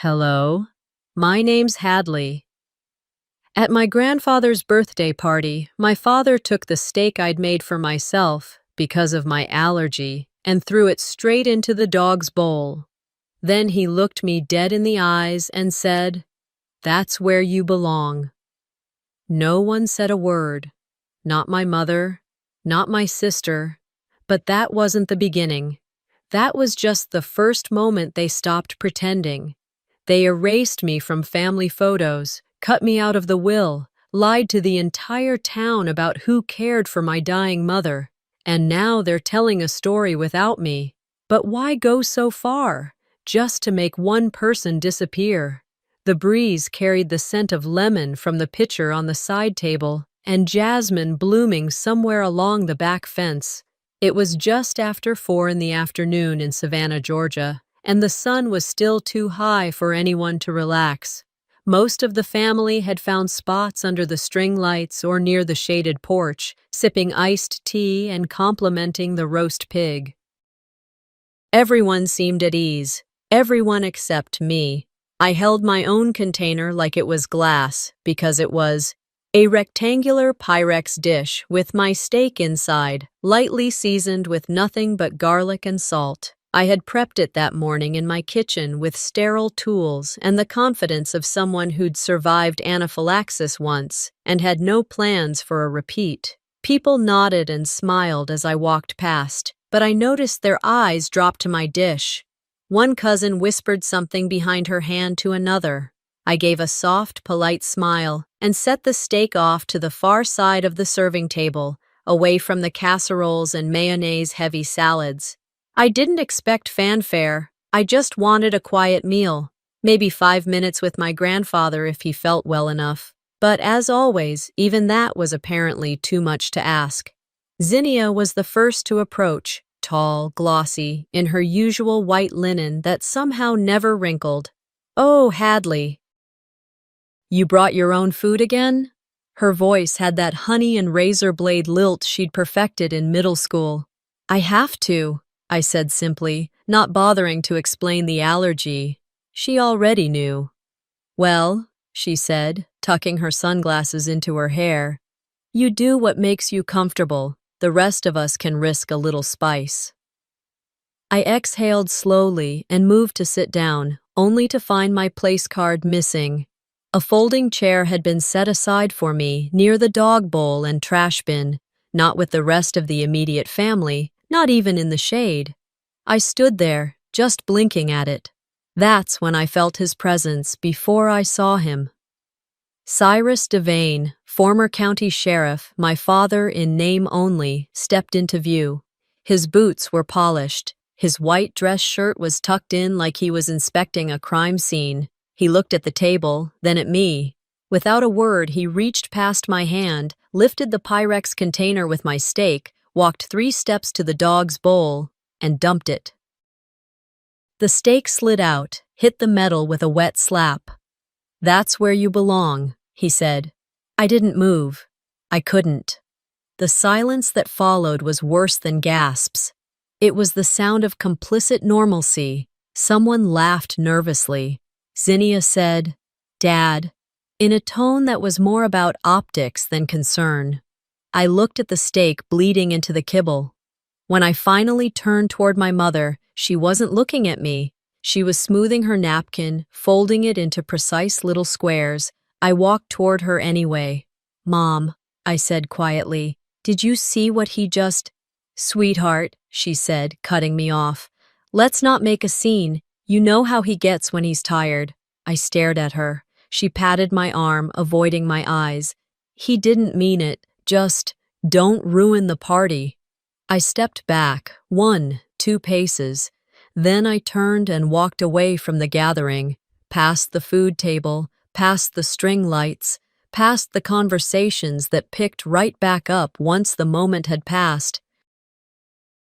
Hello, my name's Hadley. At my grandfather's birthday party, my father took the steak I'd made for myself because of my allergy and threw it straight into the dog's bowl. Then he looked me dead in the eyes and said, "That's where you belong." No one said a word. Not my mother, not my sister. But that wasn't the beginning. That was just the first moment they stopped pretending. They erased me from family photos, cut me out of the will, lied to the entire town about who cared for my dying mother. And now they're telling a story without me. But why go so far? Just to make one person disappear. The breeze carried the scent of lemon from the pitcher on the side table and jasmine blooming somewhere along the back fence. It was just after 4 in the afternoon in Savannah, Georgia, and the sun was still too high for anyone to relax. Most of the family had found spots under the string lights or near the shaded porch, sipping iced tea and complimenting the roast pig. Everyone seemed at ease, everyone except me. I held my own container like it was glass, because it was a rectangular Pyrex dish with my steak inside, lightly seasoned with nothing but garlic and salt. I had prepped it that morning in my kitchen with sterile tools and the confidence of someone who'd survived anaphylaxis once and had no plans for a repeat. People nodded and smiled as I walked past, but I noticed their eyes drop to my dish. One cousin whispered something behind her hand to another. I gave a soft, polite smile and set the steak off to the far side of the serving table, away from the casseroles and mayonnaise-heavy salads. I didn't expect fanfare. I just wanted a quiet meal, maybe 5 minutes with my grandfather if he felt well enough. But as always, even that was apparently too much to ask. Zinnia was the first to approach, tall, glossy, in her usual white linen that somehow never wrinkled. "Oh, Hadley. You brought your own food again?" Her voice had that honey and razor blade lilt she'd perfected in middle school. "I have to," I said simply, not bothering to explain the allergy. She already knew. "Well," she said, tucking her sunglasses into her hair, "you do what makes you comfortable. The rest of us can risk a little spice." I exhaled slowly and moved to sit down, only to find my place card missing. A folding chair had been set aside for me near the dog bowl and trash bin, not with the rest of the immediate family, not even in the shade. I stood there, just blinking at it. That's when I felt his presence before I saw him. Cyrus Devane, former county sheriff, my father in name only, stepped into view. His boots were polished. His white dress shirt was tucked in like he was inspecting a crime scene. He looked at the table, then at me. Without a word, he reached past my hand, lifted the Pyrex container with my steak, walked 3 steps to the dog's bowl, and dumped it. The steak slid out, hit the metal with a wet slap. "That's where you belong," he said. I didn't move. I couldn't. The silence that followed was worse than gasps. It was the sound of complicit normalcy. Someone laughed nervously. Zinnia said, "Dad," in a tone that was more about optics than concern. I looked at the steak bleeding into the kibble. When I finally turned toward my mother, she wasn't looking at me. She was smoothing her napkin, folding it into precise little squares. I walked toward her anyway. "Mom," I said quietly, "did you see what he just—" "Sweetheart," she said, cutting me off. "Let's not make a scene. You know how he gets when he's tired." I stared at her. She patted my arm, avoiding my eyes. "He didn't mean it. Just don't ruin the party." I stepped back, 1, 2 paces. Then I turned and walked away from the gathering, past the food table, past the string lights, past the conversations that picked right back up once the moment had passed.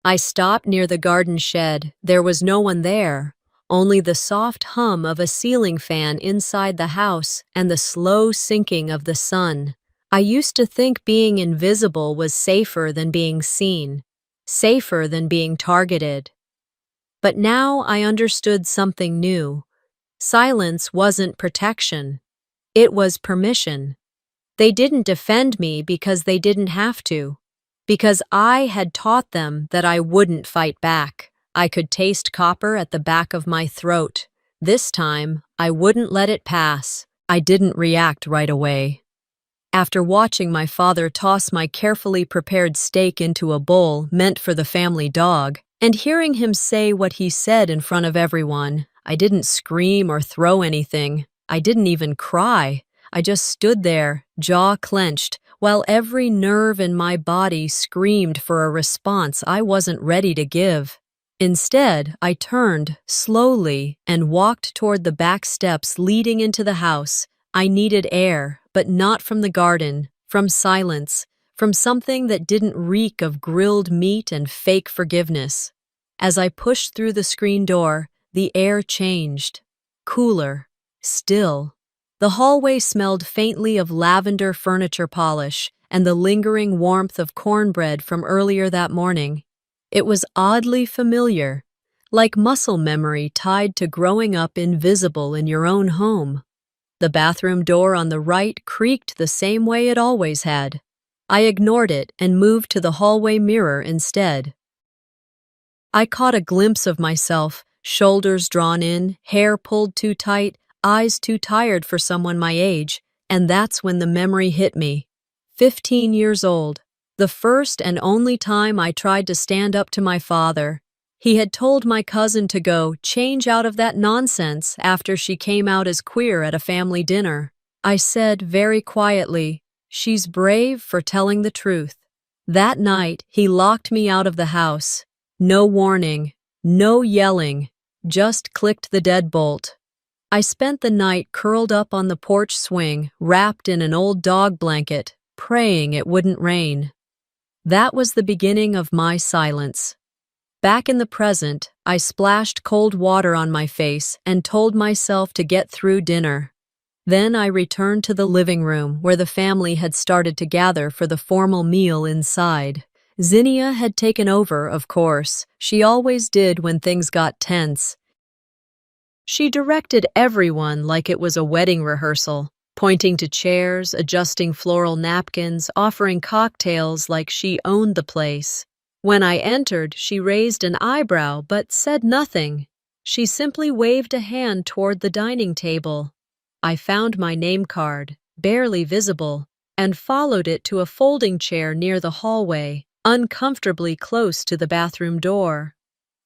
I stopped near the garden shed. There was no one there, only the soft hum of a ceiling fan inside the house and the slow sinking of the sun. I used to think being invisible was safer than being seen, safer than being targeted. But now I understood something new. Silence wasn't protection. It was permission. They didn't defend me because they didn't have to. Because I had taught them that I wouldn't fight back. I could taste copper at the back of my throat. This time, I wouldn't let it pass. I didn't react right away. After watching my father toss my carefully prepared steak into a bowl meant for the family dog, and hearing him say what he said in front of everyone, I didn't scream or throw anything. I didn't even cry. I just stood there, jaw clenched, while every nerve in my body screamed for a response I wasn't ready to give. Instead, I turned, slowly, and walked toward the back steps leading into the house. I needed air, but not from the garden, from silence, from something that didn't reek of grilled meat and fake forgiveness. As I pushed through the screen door, the air changed. Cooler. Still. The hallway smelled faintly of lavender furniture polish and the lingering warmth of cornbread from earlier that morning. It was oddly familiar, like muscle memory tied to growing up invisible in your own home. The bathroom door on the right creaked the same way it always had. I ignored it and moved to the hallway mirror instead. I caught a glimpse of myself, shoulders drawn in, hair pulled too tight, eyes too tired for someone my age, and that's when the memory hit me. 15 years old. The first and only time I tried to stand up to my father. He had told my cousin to go change out of that nonsense after she came out as queer at a family dinner. I said very quietly, "She's brave for telling the truth." That night, he locked me out of the house. No warning, no yelling, just clicked the deadbolt. I spent the night curled up on the porch swing, wrapped in an old dog blanket, praying it wouldn't rain. That was the beginning of my silence. Back in the present, I splashed cold water on my face and told myself to get through dinner. Then I returned to the living room where the family had started to gather for the formal meal inside. Zinnia had taken over, of course. She always did when things got tense. She directed everyone like it was a wedding rehearsal, pointing to chairs, adjusting floral napkins, offering cocktails like she owned the place. When I entered, she raised an eyebrow but said nothing. She simply waved a hand toward the dining table. I found my name card, barely visible, and followed it to a folding chair near the hallway, uncomfortably close to the bathroom door.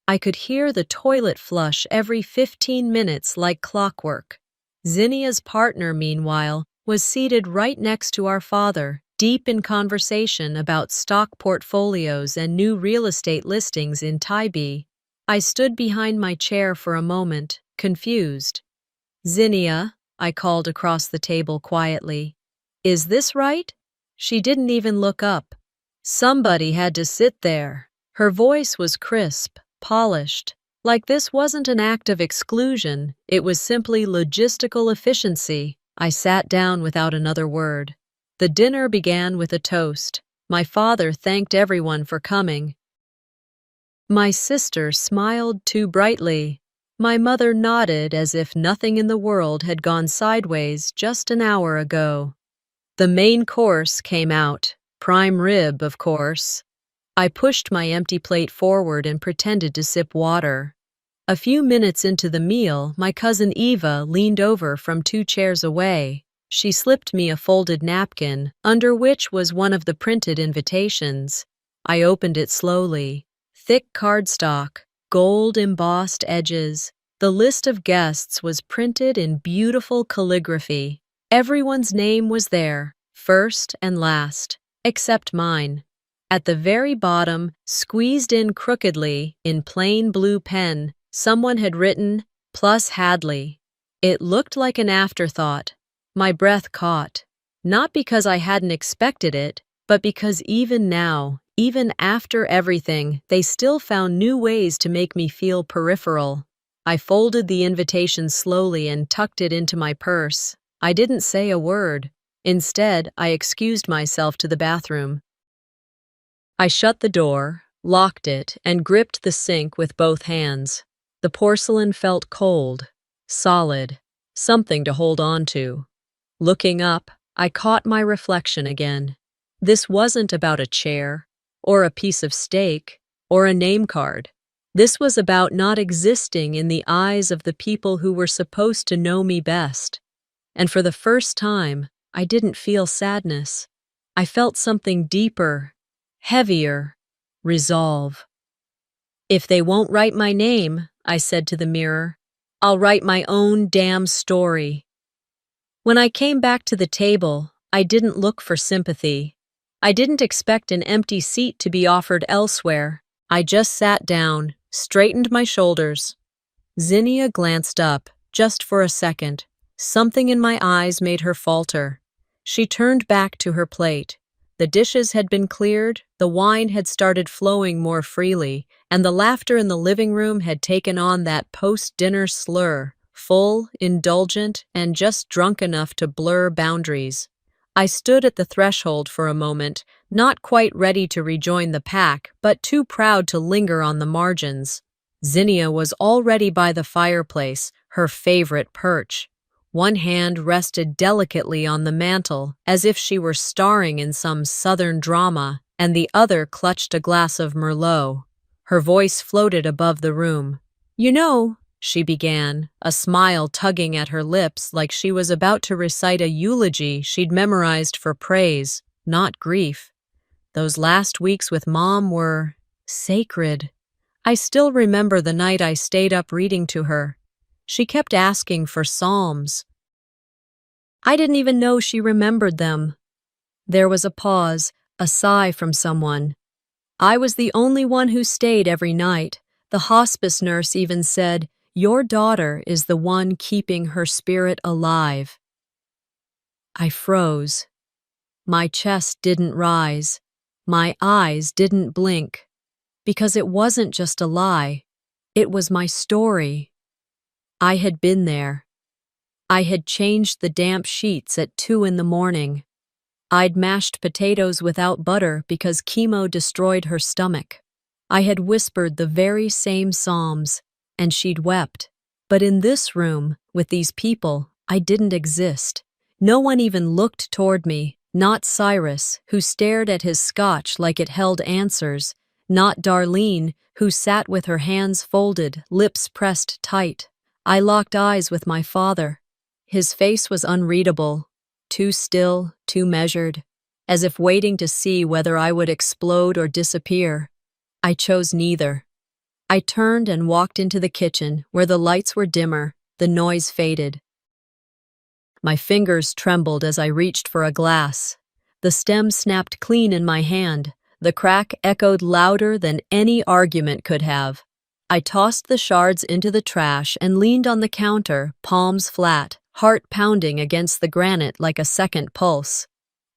I could hear the toilet flush every 15 minutes like clockwork. Zinnia's partner, meanwhile, was seated right next to our father, deep in conversation about stock portfolios and new real estate listings in Tybee. I stood behind my chair for a moment, confused. "Zinnia," I called across the table quietly. "Is this right?" She didn't even look up. Somebody had to sit there. Her voice was crisp, polished. Like this wasn't an act of exclusion, it was simply logistical efficiency. I sat down without another word. The dinner began with a toast. My father thanked everyone for coming. My sister smiled too brightly. My mother nodded as if nothing in the world had gone sideways just an hour ago. The main course came out. Prime rib, of course. I pushed my empty plate forward and pretended to sip water. A few minutes into the meal, my cousin Eva leaned over from 2 chairs away. She slipped me a folded napkin, under which was one of the printed invitations. I opened it slowly. Thick cardstock, gold-embossed edges. The list of guests was printed in beautiful calligraphy. Everyone's name was there, first and last, except mine. At the very bottom, squeezed in crookedly, in plain blue pen, someone had written, "Plus Hadley." It looked like an afterthought. My breath caught. Not because I hadn't expected it, but because even now, even after everything, they still found new ways to make me feel peripheral. I folded the invitation slowly and tucked it into my purse. I didn't say a word. Instead, I excused myself to the bathroom. I shut the door, locked it, and gripped the sink with both hands. The porcelain felt cold. solid, something to hold on to. Looking up, I caught my reflection again. This wasn't about a chair, or a piece of steak, or a name card. This was about not existing in the eyes of the people who were supposed to know me best. And for the first time, I didn't feel sadness. I felt something deeper, heavier, resolve. If they won't write my name, I said to the mirror, I'll write my own damn story. When I came back to the table, I didn't look for sympathy. I didn't expect an empty seat to be offered elsewhere. I just sat down, straightened my shoulders. Zinnia glanced up, just for a second. Something in my eyes made her falter. She turned back to her plate. The dishes had been cleared, the wine had started flowing more freely, and the laughter in the living room had taken on that post-dinner slur, full, indulgent, and just drunk enough to blur boundaries. I stood at the threshold for a moment, not quite ready to rejoin the pack, but too proud to linger on the margins. Zinnia was already by the fireplace, her favorite perch. One hand rested delicately on the mantel, as if she were starring in some southern drama, and the other clutched a glass of Merlot. Her voice floated above the room. "You know," she began, a smile tugging at her lips like she was about to recite a eulogy she'd memorized for praise, not grief. "Those last weeks with Mom were sacred. I still remember the night I stayed up reading to her. She kept asking for psalms. I didn't even know she remembered them." There was a pause, a sigh from someone. "I was the only one who stayed every night. The hospice nurse even said, 'Your daughter is the one keeping her spirit alive.'" I froze. My chest didn't rise. My eyes didn't blink. Because it wasn't just a lie. It was my story. I had been there. I had changed the damp sheets at 2 in the morning. I'd mashed potatoes without butter because chemo destroyed her stomach. I had whispered the very same psalms, and she'd wept. But in this room, with these people, I didn't exist. No one even looked toward me, not Cyrus, who stared at his scotch like it held answers, not Darlene, who sat with her hands folded, lips pressed tight. I locked eyes with my father. His face was unreadable, too still, too measured, as if waiting to see whether I would explode or disappear. I chose neither. I turned and walked into the kitchen, where the lights were dimmer, the noise faded. My fingers trembled as I reached for a glass. The stem snapped clean in my hand. The crack echoed louder than any argument could have. I tossed the shards into the trash and leaned on the counter, palms flat, heart pounding against the granite like a second pulse.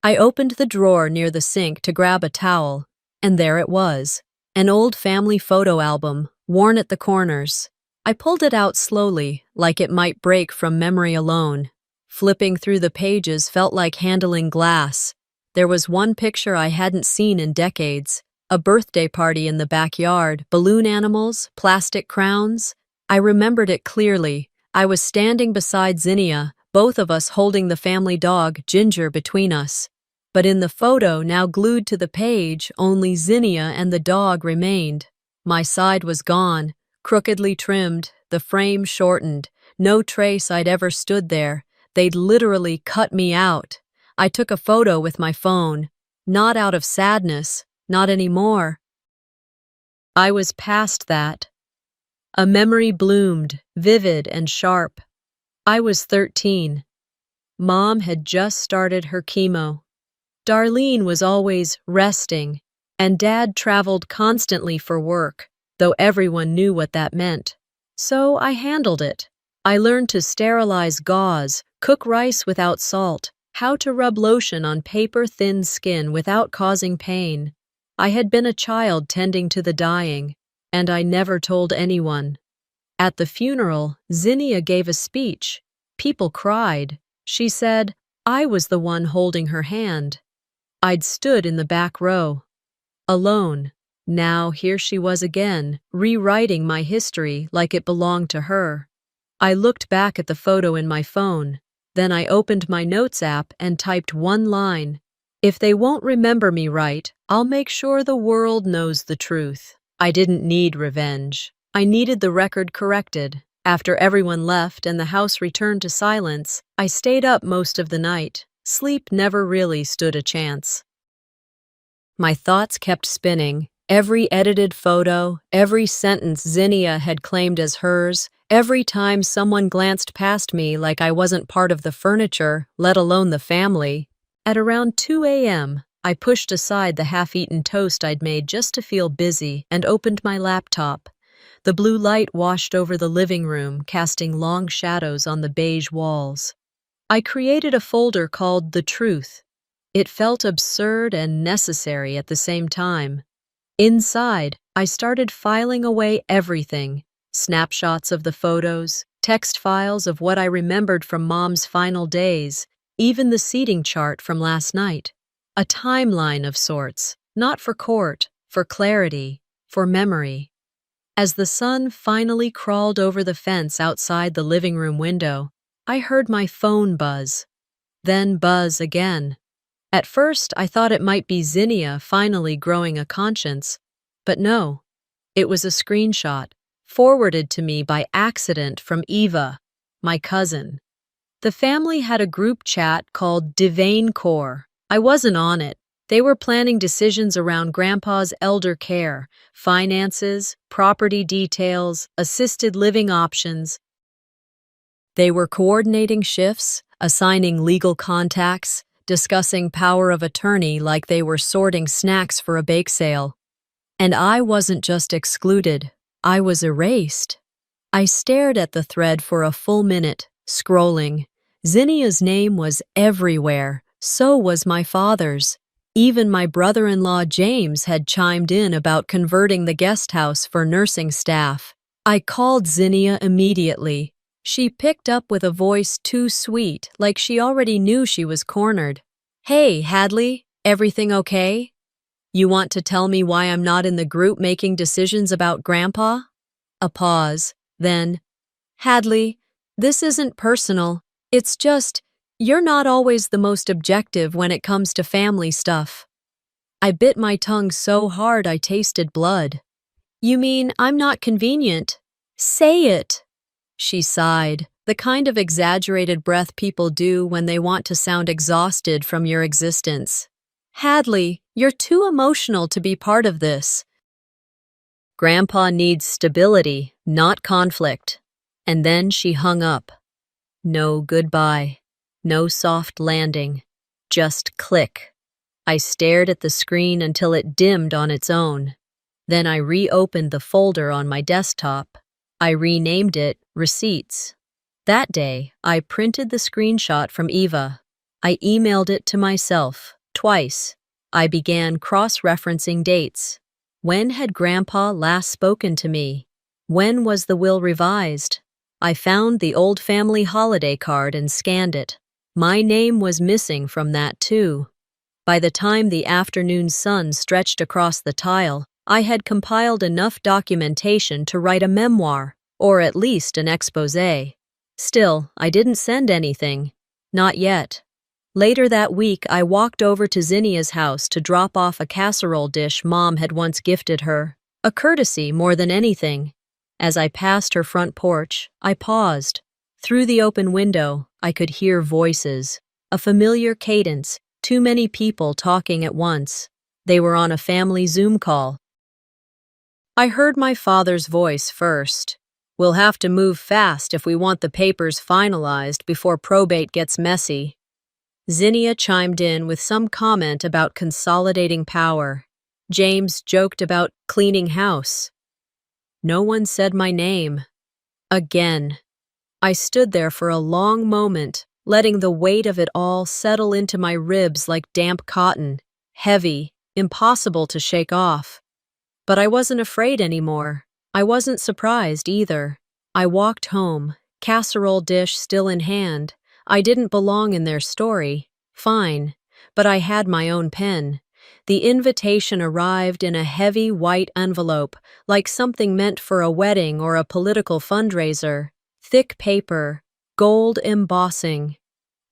I opened the drawer near the sink to grab a towel, and there it was, an old family photo album, worn at the corners. I pulled it out slowly, like it might break from memory alone. Flipping through the pages felt like handling glass. There was one picture I hadn't seen in decades. A birthday party in the backyard, balloon animals, plastic crowns. I remembered it clearly. I was standing beside Zinnia, both of us holding the family dog, Ginger, between us. But in the photo, now glued to the page, only Zinnia and the dog remained. My side was gone, crookedly trimmed, the frame shortened. No trace I'd ever stood there. They'd literally cut me out. I took a photo with my phone. Not out of sadness. Not anymore. I was past that. A memory bloomed, vivid and sharp. I was 13. Mom had just started her chemo. Darlene was always resting, and Dad traveled constantly for work, though everyone knew what that meant. So I handled it. I learned to sterilize gauze, cook rice without salt, how to rub lotion on paper-thin skin without causing pain. I had been a child tending to the dying, and I never told anyone. At the funeral, Zinnia gave a speech. People cried. She said, I was the one holding her hand. I'd stood in the back row, alone. Now here she was again, rewriting my history like it belonged to her. I looked back at the photo in my phone. Then I opened my notes app and typed one line. If they won't remember me right, I'll make sure the world knows the truth. I didn't need revenge. I needed the record corrected. After everyone left and the house returned to silence, I stayed up most of the night. Sleep never really stood a chance. My thoughts kept spinning. Every edited photo, every sentence Zinnia had claimed as hers, every time someone glanced past me like I wasn't part of the furniture, let alone the family. At around 2 a.m., I pushed aside the half-eaten toast I'd made just to feel busy and opened my laptop. The blue light washed over the living room, casting long shadows on the beige walls. I created a folder called The Truth. It felt absurd and necessary at the same time. Inside, I started filing away everything: snapshots of the photos, text files of what I remembered from Mom's final days, even the seating chart from last night. A timeline of sorts, not for court, for clarity, for memory. As the sun finally crawled over the fence outside the living room window, I heard my phone buzz. Then buzz again. At first, I thought it might be Zinnia finally growing a conscience. But no, it was a screenshot, forwarded to me by accident from Eva, my cousin. The family had a group chat called Divane Core. I wasn't on it. They were planning decisions around Grandpa's elder care, finances, property details, assisted living options. They were coordinating shifts, assigning legal contacts, discussing power of attorney like they were sorting snacks for a bake sale. And I wasn't just excluded, I was erased. I stared at the thread for a full minute, scrolling. Zinnia's name was everywhere, so was my father's. Even my brother-in-law James had chimed in about converting the guest house for nursing staff. I called Zinnia immediately. She picked up with a voice too sweet, like she already knew she was cornered. "Hey, Hadley, everything okay? You want to tell me why I'm not in the group making decisions about Grandpa?" A pause, then, "Hadley, this isn't personal. It's just, you're not always the most objective when it comes to family stuff." I bit my tongue so hard I tasted blood. "You mean I'm not convenient? Say it." She sighed, the kind of exaggerated breath people do when they want to sound exhausted from your existence. "Hadley, you're too emotional to be part of this. Grandpa needs stability, not conflict." And then she hung up. No goodbye. No soft landing. Just click. I stared at the screen until it dimmed on its own. Then I reopened the folder on my desktop. I renamed it Receipts. That day, I printed the screenshot from Eva. I emailed it to myself, twice. I began cross-referencing dates. When had Grandpa last spoken to me? When was the will revised? I found the old family holiday card and scanned it. My name was missing from that too. By the time the afternoon sun stretched across the tile, I had compiled enough documentation to write a memoir, or at least an exposé. Still, I didn't send anything. Not yet. Later that week, I walked over to Zinnia's house to drop off a casserole dish Mom had once gifted her. A courtesy more than anything. As I passed her front porch, I paused. Through the open window, I could hear voices. A familiar cadence, too many people talking at once. They were on a family Zoom call. I heard my father's voice first. "We'll have to move fast if we want the papers finalized before probate gets messy." Zinnia chimed in with some comment about consolidating power. James joked about cleaning house. No one said my name. Again. I stood there for a long moment, letting the weight of it all settle into my ribs like damp cotton, heavy, impossible to shake off. But I wasn't afraid anymore. I wasn't surprised either. I walked home, casserole dish still in hand. I didn't belong in their story. Fine. But I had my own pen. The invitation arrived in a heavy white envelope, like something meant for a wedding or a political fundraiser. thick paper, gold embossing.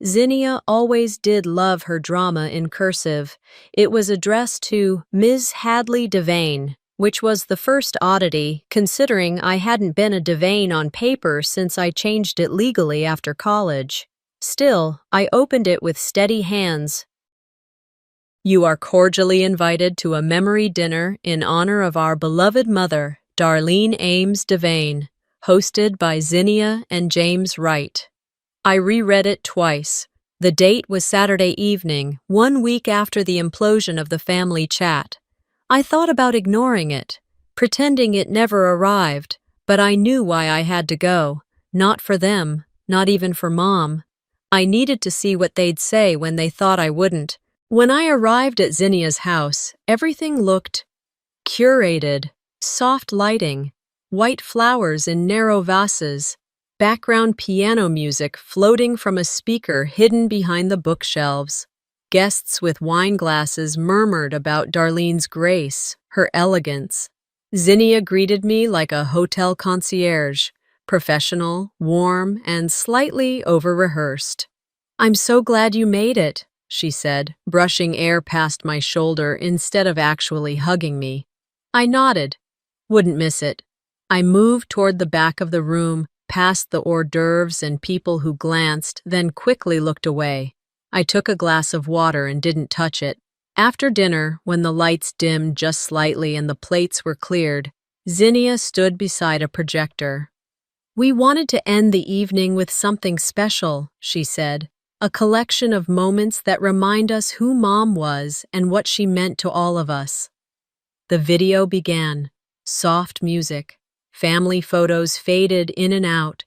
Zinnia always did love her drama in cursive. It was addressed to Ms. Hadley Devane, which was the first oddity, considering I hadn't been a Devane on paper since I changed it legally after college. Still, I opened it with steady hands. You are cordially invited to a memory dinner in honor of our beloved mother, Darlene Ames Devane, hosted by Zinnia and James Wright. I reread it twice. The date was Saturday evening, 1 week after the implosion of the family chat. I thought about ignoring it, pretending it never arrived, but I knew why I had to go. Not for them, not even for Mom. I needed to see what they'd say when they thought I wouldn't. When I arrived at Zinnia's house, everything looked curated. Soft lighting, white flowers in narrow vases, background piano music floating from a speaker hidden behind the bookshelves. Guests with wine glasses murmured about Darlene's grace, her elegance. Zinnia greeted me like a hotel concierge, professional, warm, and slightly over-rehearsed. "I'm so glad you made it," she said, brushing air past my shoulder instead of actually hugging me. I nodded. Wouldn't miss it. I moved toward the back of the room, past the hors d'oeuvres and people who glanced, then quickly looked away. I took a glass of water and didn't touch it. After dinner, when the lights dimmed just slightly and the plates were cleared, Zinnia stood beside a projector. "We wanted to end the evening with something special," she said. "A collection of moments that remind us who Mom was and what she meant to all of us." The video began. Soft music. Family photos faded in and out.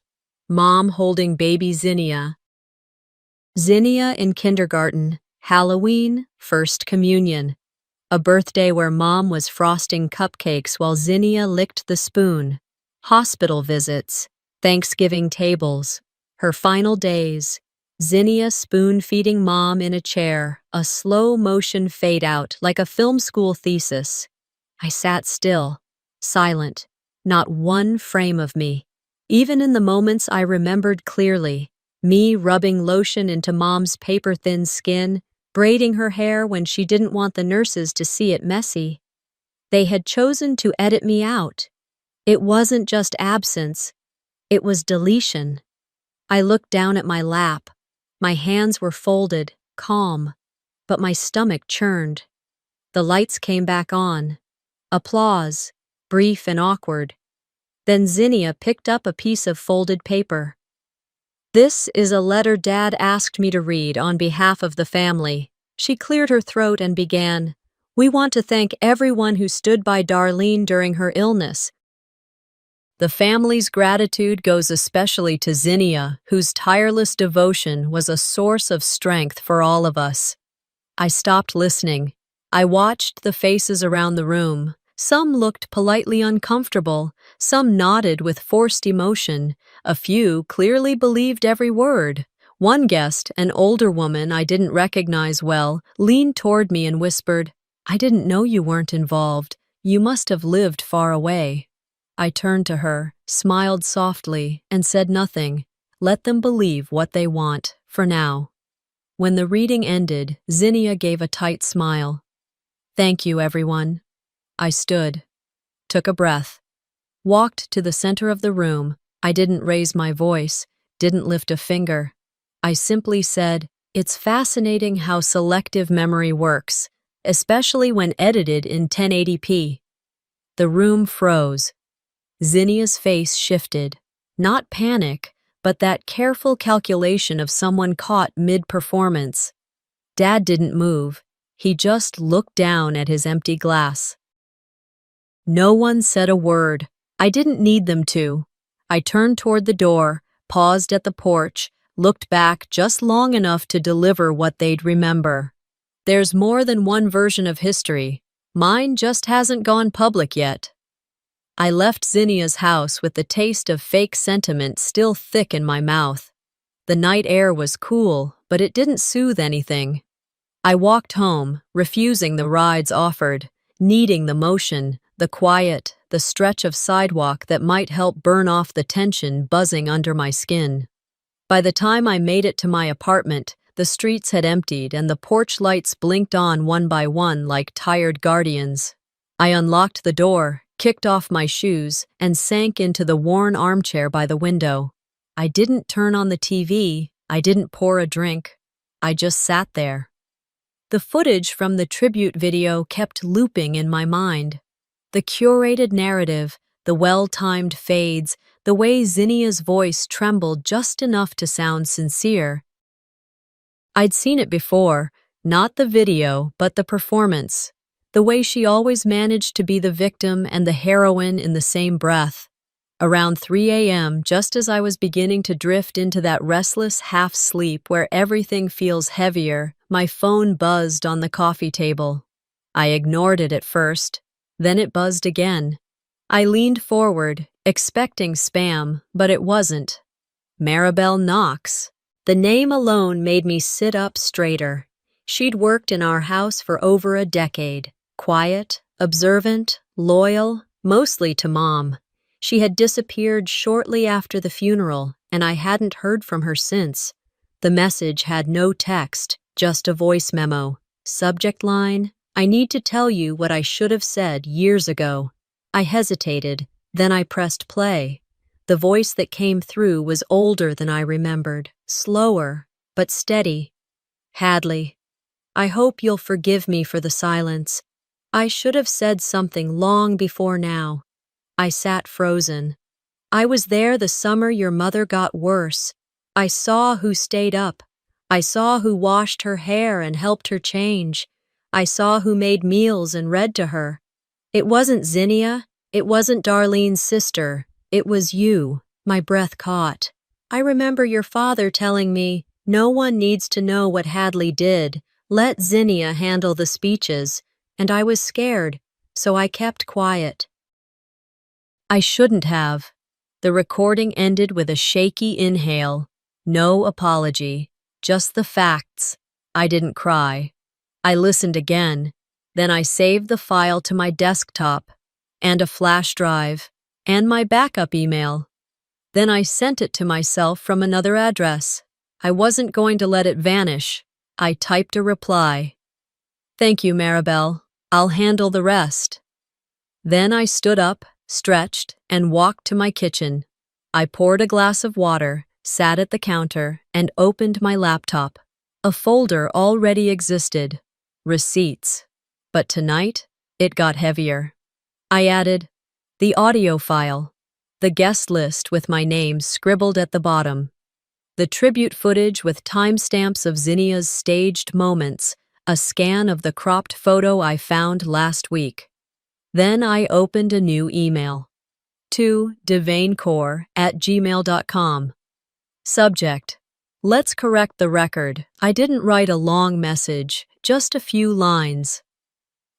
Mom holding baby Zinnia. Zinnia in kindergarten, Halloween, First Communion. A birthday where Mom was frosting cupcakes while Zinnia licked the spoon. Hospital visits, Thanksgiving tables. Her final days. Zinnia spoon-feeding Mom in a chair, a slow-motion fade-out like a film school thesis. I sat still, silent, not one frame of me. Even in the moments I remembered clearly, me rubbing lotion into Mom's paper-thin skin, braiding her hair when she didn't want the nurses to see it messy. They had chosen to edit me out. It wasn't just absence, it was deletion. I looked down at my lap. My hands were folded, calm, but my stomach churned. The lights came back on. Applause, brief and awkward. Then Zinnia picked up a piece of folded paper. "This is a letter Dad asked me to read on behalf of the family." She cleared her throat and began, "We want to thank everyone who stood by Darlene during her illness. The family's gratitude goes especially to Zinnia, whose tireless devotion was a source of strength for all of us." I stopped listening. I watched the faces around the room. Some looked politely uncomfortable, some nodded with forced emotion, a few clearly believed every word. One guest, an older woman I didn't recognize well, leaned toward me and whispered, "I didn't know you weren't involved. You must have lived far away." I turned to her, smiled softly, and said nothing. Let them believe what they want, for now. When the reading ended, Zinnia gave a tight smile. "Thank you, everyone." I stood, took a breath, walked to the center of the room. I didn't raise my voice, didn't lift a finger. I simply said, "It's fascinating how selective memory works, especially when edited in 1080p. The room froze. Zinnia's face shifted. Not panic, but that careful calculation of someone caught mid-performance. Dad didn't move. He just looked down at his empty glass. No one said a word. I didn't need them to. I turned toward the door, paused at the porch, looked back just long enough to deliver what they'd remember. There's more than one version of history. Mine just hasn't gone public yet. I left Zinnia's house with the taste of fake sentiment still thick in my mouth. The night air was cool, but it didn't soothe anything. I walked home, refusing the rides offered, needing the motion, the quiet, the stretch of sidewalk that might help burn off the tension buzzing under my skin. By the time I made it to my apartment, the streets had emptied and the porch lights blinked on one by one like tired guardians. I unlocked the door, kicked off my shoes, and sank into the worn armchair by the window. I didn't turn on the TV, I didn't pour a drink. I just sat there. The footage from the tribute video kept looping in my mind. The curated narrative, the well-timed fades, the way Zinnia's voice trembled just enough to sound sincere. I'd seen it before, not the video, but the performance. The way she always managed to be the victim and the heroine in the same breath. Around 3 a.m., just as I was beginning to drift into that restless half-sleep where everything feels heavier, my phone buzzed on the coffee table. I ignored it at first, then it buzzed again. I leaned forward, expecting spam, but it wasn't. Maribel Knox. The name alone made me sit up straighter. She'd worked in our house for over a decade. Quiet, observant, loyal, mostly to Mom. She had disappeared shortly after the funeral, and I hadn't heard from her since. The message had no text, just a voice memo. Subject line, "I need to tell you what I should have said years ago." I hesitated, then I pressed play. The voice that came through was older than I remembered, slower, but steady. "Hadley, I hope you'll forgive me for the silence. I should have said something long before now." I sat frozen. "I was there the summer your mother got worse. I saw who stayed up. I saw who washed her hair and helped her change. I saw who made meals and read to her. It wasn't Zinnia. It wasn't Darlene's sister. It was you." My breath caught. "I remember your father telling me, 'No one needs to know what Hadley did. Let Zinnia handle the speeches.' And I was scared, so I kept quiet." I shouldn't have. The recording ended with a shaky inhale. No apology, just the facts. I didn't cry. I listened again. Then I saved the file to my desktop, and a flash drive, and my backup email. Then I sent it to myself from another address. I wasn't going to let it vanish. I typed a reply. "Thank you, Maribel. I'll handle the rest." Then I stood up, stretched, and walked to my kitchen. I poured a glass of water, sat at the counter, and opened my laptop. A folder already existed. Receipts. But tonight, it got heavier. I added the audio file, the guest list with my name scribbled at the bottom, the tribute footage with timestamps of Zinnia's staged moments, a scan of the cropped photo I found last week. Then I opened a new email. To devaincore@gmail.com. Subject: Let's correct the record. I didn't write a long message, just a few lines.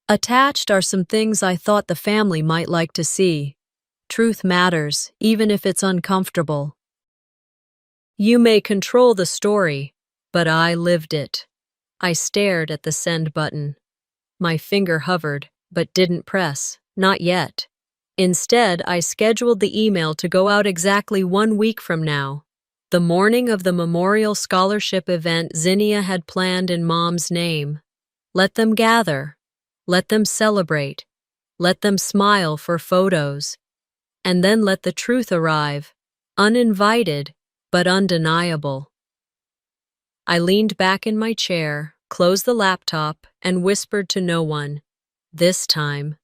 Attached are some things I thought the family might like to see. Truth matters, even if it's uncomfortable. You may control the story, but I lived it. I stared at the send button. My finger hovered, but didn't press, not yet. Instead, I scheduled the email to go out exactly 1 week from now, the morning of the memorial scholarship event Zinnia had planned in Mom's name. Let them gather. Let them celebrate. Let them smile for photos. And then let the truth arrive, uninvited but undeniable. I leaned back in my chair, closed the laptop, and whispered to no one. This time,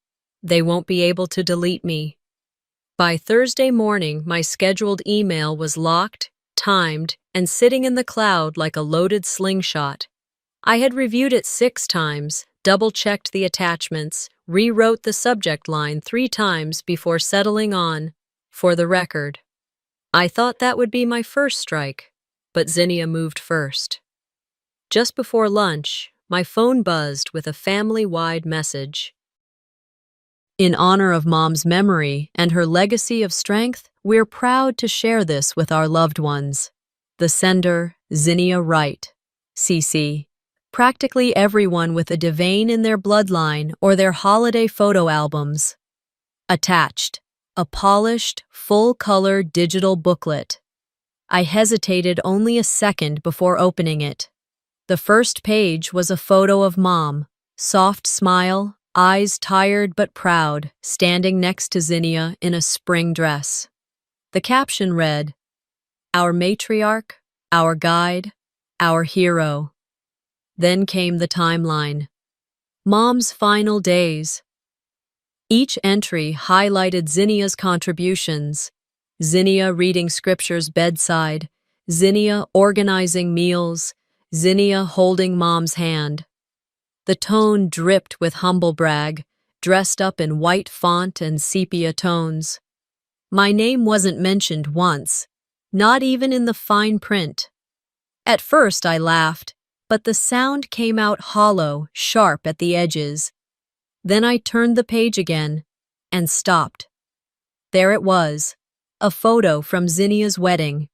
they won't be able to delete me. By Thursday morning, my scheduled email was locked, timed, and sitting in the cloud like a loaded slingshot. I had reviewed it 6 times, double-checked the attachments, rewrote the subject line 3 times before settling on, "For the record." I thought that would be my first strike, but Zinnia moved first. Just before lunch, my phone buzzed with a family-wide message. In honor of Mom's memory and her legacy of strength, we're proud to share this with our loved ones. The sender, Zinnia Wright, CC. Practically everyone with a Devane in their bloodline or their holiday photo albums. Attached, a polished, full-color digital booklet. I hesitated only a second before opening it. The first page was a photo of Mom, soft smile, eyes tired but proud, standing next to Zinnia in a spring dress. The caption read, "Our matriarch, our guide, our hero." Then came the timeline. Mom's final days. Each entry highlighted Zinnia's contributions. Zinnia reading scriptures bedside, Zinnia organizing meals, Zinnia holding Mom's hand. The tone dripped with humble brag, dressed up in white font and sepia tones. My name wasn't mentioned once, not even in the fine print. At first I laughed, but the sound came out hollow, sharp at the edges. Then I turned the page again and stopped. There it was, a photo from Zinnia's wedding.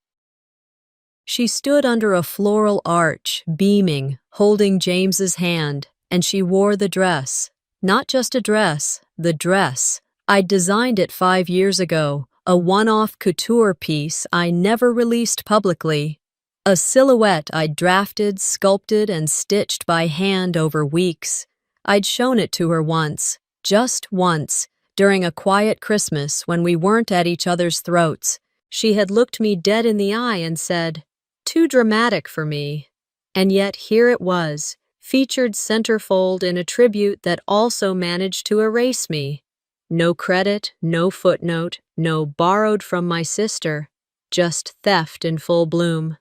She stood under a floral arch, beaming, holding James's hand, and she wore the dress. Not just a dress, the dress. I'd designed it 5 years ago, a one-off couture piece I never released publicly. A silhouette I'd drafted, sculpted, and stitched by hand over weeks. I'd shown it to her once, just once, during a quiet Christmas when we weren't at each other's throats. She had looked me dead in the eye and said, "Too dramatic for me." And yet here it was, featured centerfold in a tribute that also managed to erase me. No credit, no footnote, no borrowed from my sister, just theft in full bloom.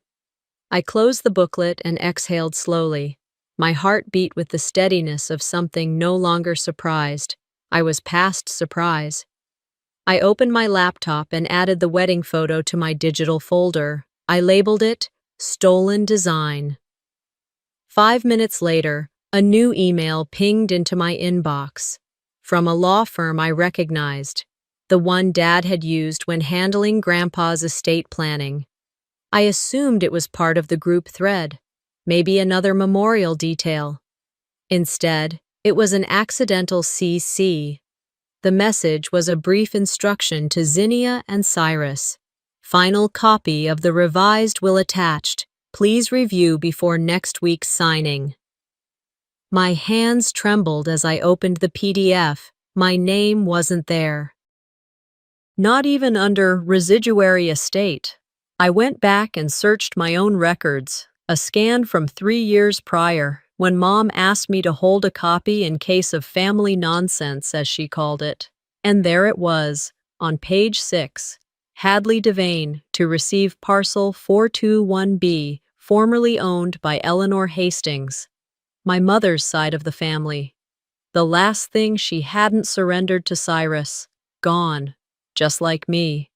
I closed the booklet and exhaled slowly. My heart beat with the steadiness of something no longer surprised. I was past surprise. I opened my laptop and added the wedding photo to my digital folder. I labeled it Stolen Design. 5 minutes later, a new email pinged into my inbox. From a law firm I recognized, the one Dad had used when handling Grandpa's estate planning. I assumed it was part of the group thread, maybe another memorial detail. Instead, it was an accidental CC. The message was a brief instruction to Zinnia and Cyrus. Final copy of the revised will attached. Please review before next week's signing. My hands trembled as I opened the PDF. My name wasn't there. Not even under residuary estate. I went back and searched my own records, a scan from 3 years prior, when Mom asked me to hold a copy in case of family nonsense, as she called it. And there it was, on page 6, Hadley Devane, to receive parcel 421B, formerly owned by Eleanor Hastings, my mother's side of the family. The last thing she hadn't surrendered to Cyrus, gone, just like me.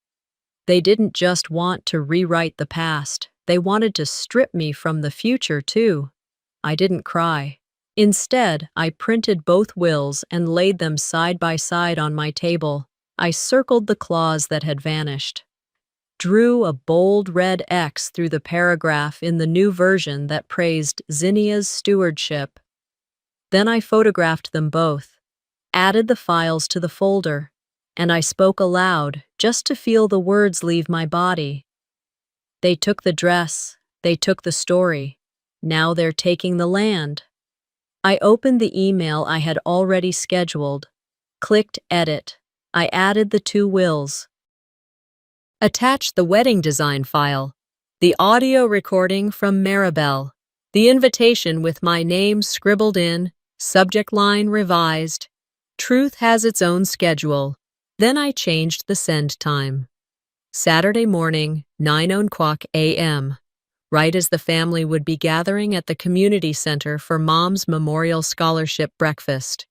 They didn't just want to rewrite the past, they wanted to strip me from the future too. I didn't cry. Instead, I printed both wills and laid them side by side on my table. I circled the clause that had vanished, drew a bold red X through the paragraph in the new version that praised Zinnia's stewardship. Then I photographed them both, added the files to the folder, and I spoke aloud just to feel the words leave my body. They took the dress, they took the story. Now they're taking the land. I opened the email I had already scheduled, clicked edit. I added the 2 wills. Attached the wedding design file, the audio recording from Maribel, the invitation with my name scribbled in, subject line revised. Truth has its own schedule. Then I changed the send time. Saturday morning, 9:00 a.m., right as the family would be gathering at the community center for Mom's Memorial Scholarship breakfast.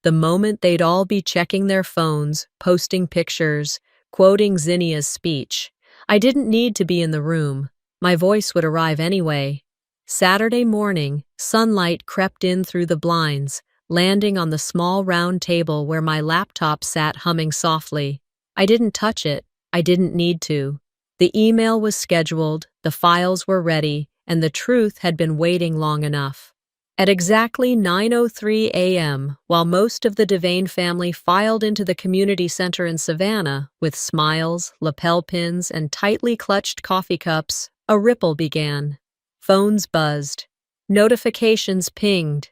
The moment they'd all be checking their phones, posting pictures, quoting Zinnia's speech. I didn't need to be in the room. My voice would arrive anyway. Saturday morning, sunlight crept in through the blinds, landing on the small round table where my laptop sat humming softly. I didn't touch it. I didn't need to. The email was scheduled, the files were ready, and the truth had been waiting long enough. At exactly 9:03 a.m., while most of the Devane family filed into the community center in Savannah with smiles, lapel pins, and tightly clutched coffee cups, a ripple began. Phones buzzed. Notifications pinged.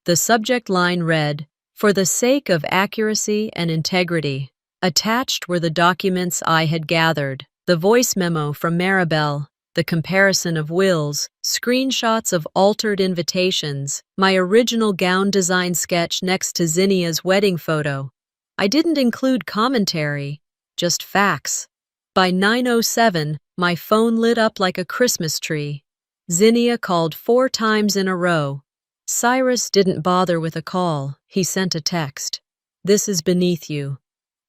The subject line read, "For the sake of accuracy and integrity." Attached were the documents I had gathered, the voice memo from Maribel, the comparison of wills, screenshots of altered invitations, my original gown design sketch next to Zinnia's wedding photo. I didn't include commentary, just facts. By 9:07, my phone lit up like a Christmas tree. Zinnia called 4 times in a row. Cyrus didn't bother with a call, he sent a text. "This is beneath you."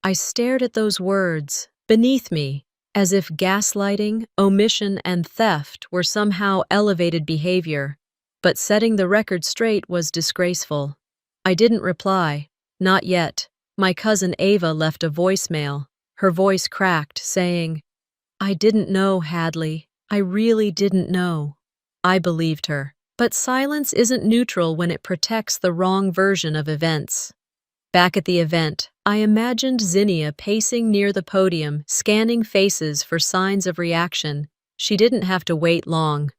I stared at those words, beneath me, as if gaslighting, omission, and theft were somehow elevated behavior. But setting the record straight was disgraceful. I didn't reply. Not yet. My cousin Ava left a voicemail. Her voice cracked, saying, "I didn't know, Hadley. I really didn't know." I believed her. But silence isn't neutral when it protects the wrong version of events. Back at the event, I imagined Zinnia pacing near the podium, scanning faces for signs of reaction. She didn't have to wait long.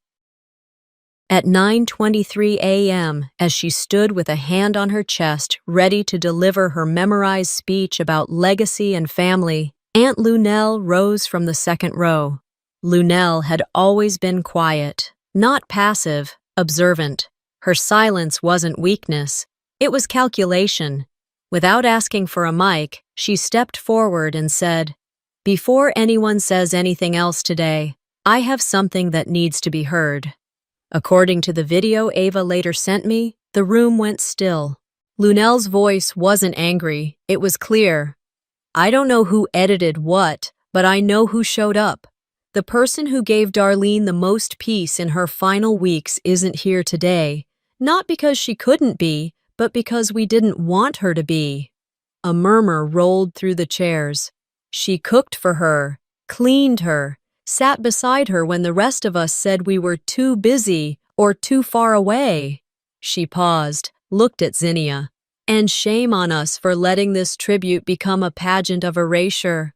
At 9:23 a.m., as she stood with a hand on her chest, ready to deliver her memorized speech about legacy and family, Aunt Lunel rose from the second row. Lunel had always been quiet, not passive, observant. Her silence wasn't weakness, it was calculation. Without asking for a mic, she stepped forward and said, "Before anyone says anything else today, I have something that needs to be heard." According to the video Ava later sent me, the room went still. Lunel's voice wasn't angry, it was clear. "I don't know who edited what, but I know who showed up. The person who gave Darlene the most peace in her final weeks isn't here today, not because she couldn't be, but because we didn't want her to be." A murmur rolled through the chairs. "She cooked for her, cleaned her, sat beside her when the rest of us said we were too busy or too far away." She paused, looked at Zinnia. "And shame on us for letting this tribute become a pageant of erasure."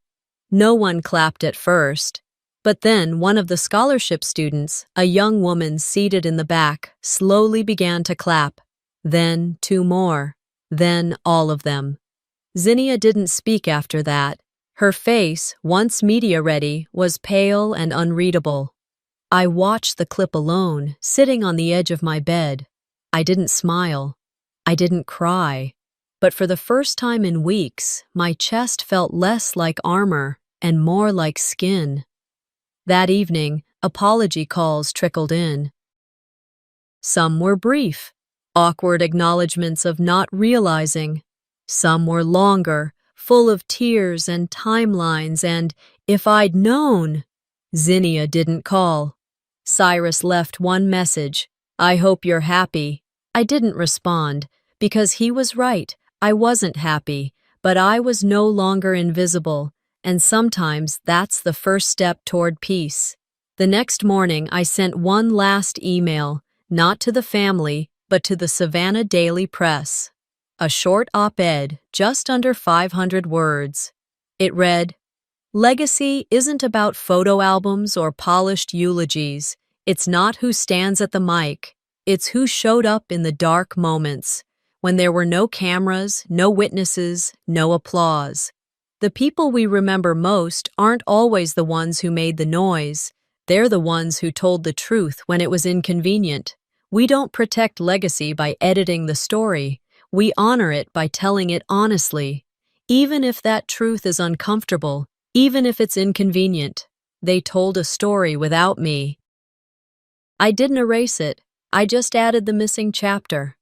No one clapped at first. But then one of the scholarship students, a young woman seated in the back, slowly began to clap. Then 2 more. Then all of them. Zinnia didn't speak after that. Her face, once media-ready, was pale and unreadable. I watched the clip alone, sitting on the edge of my bed. I didn't smile. I didn't cry. But for the first time in weeks, my chest felt less like armor and more like skin. That evening, apology calls trickled in. Some were brief, awkward acknowledgments of not realizing. Some were longer, full of tears and timelines and, "if I'd known." Zinnia didn't call. Cyrus left one message, "I hope you're happy." I didn't respond, because he was right, I wasn't happy, but I was no longer invisible. And sometimes that's the first step toward peace. The next morning, I sent one last email, not to the family, but to the Savannah Daily Press. A short op-ed, just under 500 words. It read, "Legacy isn't about photo albums or polished eulogies. It's not who stands at the mic. It's who showed up in the dark moments, when there were no cameras, no witnesses, no applause. The people we remember most aren't always the ones who made the noise. They're the ones who told the truth when it was inconvenient. We don't protect legacy by editing the story. We honor it by telling it honestly. Even if that truth is uncomfortable, even if it's inconvenient. They told a story without me. I didn't erase it. I just added the missing chapter."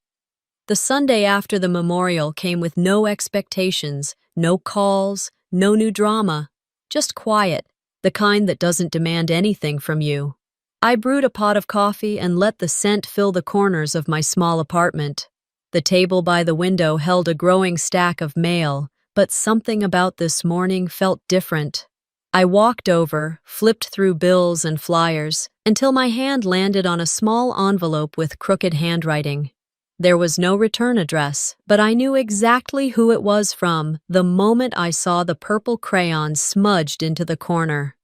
The Sunday after the memorial came with no expectations, no calls, no new drama, just quiet, the kind that doesn't demand anything from you. I brewed a pot of coffee and let the scent fill the corners of my small apartment. The table by the window held a growing stack of mail, but something about this morning felt different. I walked over, flipped through bills and flyers, until my hand landed on a small envelope with crooked handwriting. There was no return address, but I knew exactly who it was from the moment I saw the purple crayon smudged into the corner.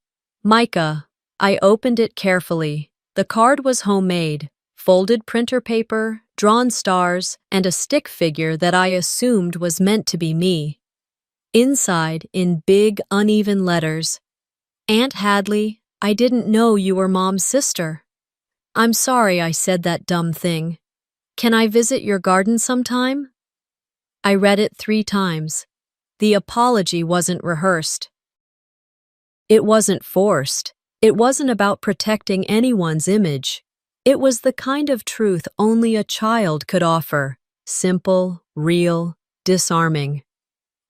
Micah. I opened it carefully. The card was homemade, folded printer paper, drawn stars, and a stick figure that I assumed was meant to be me. Inside, in big, uneven letters, "Aunt Hadley, I didn't know you were Mom's sister. I'm sorry I said that dumb thing. Can I visit your garden sometime?" I read it 3 times. The apology wasn't rehearsed. It wasn't forced. It wasn't about protecting anyone's image. It was the kind of truth only a child could offer. Simple, real, disarming.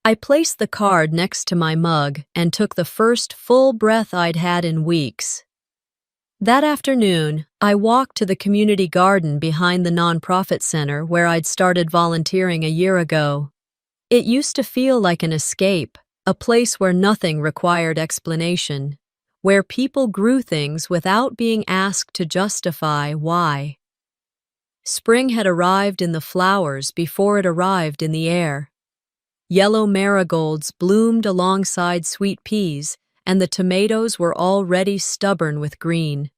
I placed the card next to my mug and took the first full breath I'd had in weeks. That afternoon, I walked to the community garden behind the nonprofit center where I'd started volunteering a year ago. It used to feel like an escape, a place where nothing required explanation, where people grew things without being asked to justify why. Spring had arrived in the flowers before it arrived in the air. Yellow marigolds bloomed alongside sweet peas, and the tomatoes were already stubborn with green.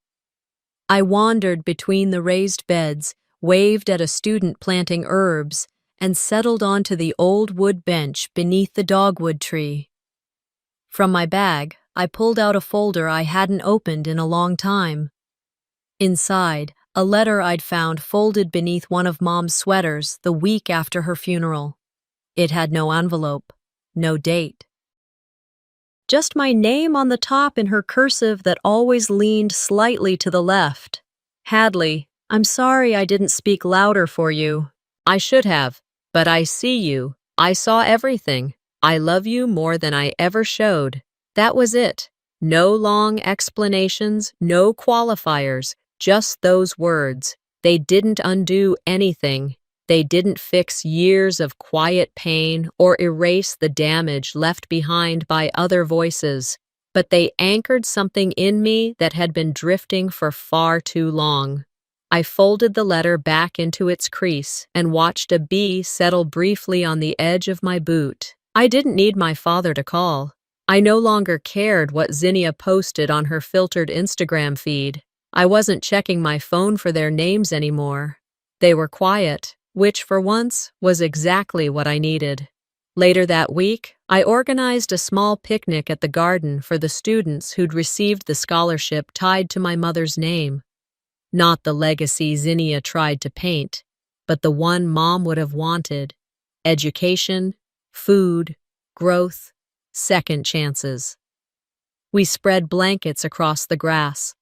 I wandered between the raised beds, waved at a student planting herbs, and settled onto the old wood bench beneath the dogwood tree. From my bag, I pulled out a folder I hadn't opened in a long time. Inside, a letter I'd found folded beneath one of Mom's sweaters the week after her funeral. It had no envelope, no date. Just my name on the top in her cursive that always leaned slightly to the left. "Hadley, I'm sorry I didn't speak louder for you. I should have, but I see you. I saw everything. I love you more than I ever showed." That was it. No long explanations, no qualifiers, just those words. They didn't undo anything. They didn't fix years of quiet pain or erase the damage left behind by other voices, but they anchored something in me that had been drifting for far too long. I folded the letter back into its crease and watched a bee settle briefly on the edge of my boot. I didn't need my father to call. I no longer cared what Zinnia posted on her filtered Instagram feed. I wasn't checking my phone for their names anymore. They were quiet, which for once was exactly what I needed. Later that week, I organized a small picnic at the garden for the students who'd received the scholarship tied to my mother's name. Not the legacy Zinnia tried to paint, but the one Mom would have wanted: education, food, growth, second chances. We spread blankets across the grass.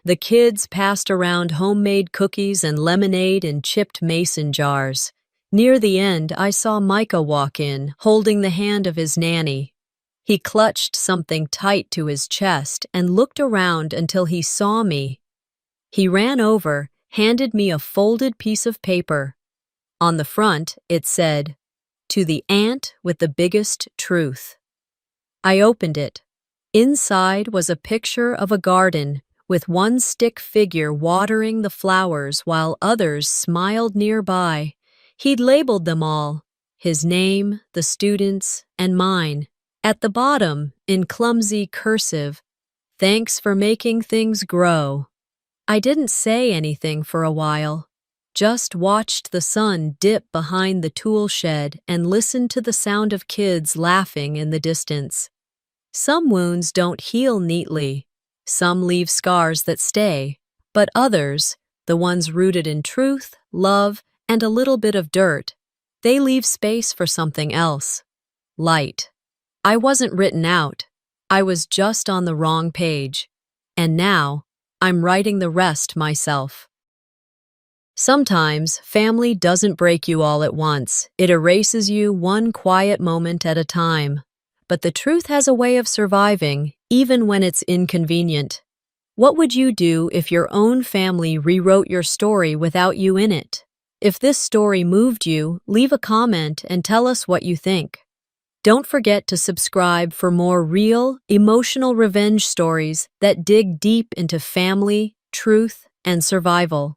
The kids passed around homemade cookies and lemonade in chipped mason jars. Near the end, I saw Micah walk in, holding the hand of his nanny. He clutched something tight to his chest and looked around until he saw me. He ran over, handed me a folded piece of paper. On the front, it said, "To the aunt with the biggest truth." I opened it. Inside was a picture of a garden, with one stick figure watering the flowers while others smiled nearby. He'd labeled them all, his name, the students, and mine. At the bottom, in clumsy cursive, "Thanks for making things grow." I didn't say anything for a while, just watched the sun dip behind the tool shed and listened to the sound of kids laughing in the distance. Some wounds don't heal neatly. Some leave scars that stay, but others, the ones rooted in truth, love, and a little bit of dirt, they leave space for something else. Light. I wasn't written out. I was just on the wrong page. And now, I'm writing the rest myself. Sometimes, family doesn't break you all at once. It erases you one quiet moment at a time. But the truth has a way of surviving, even when it's inconvenient. What would you do if your own family rewrote your story without you in it? If this story moved you, leave a comment and tell us what you think. Don't forget to subscribe for more real, emotional revenge stories that dig deep into family, truth, and survival.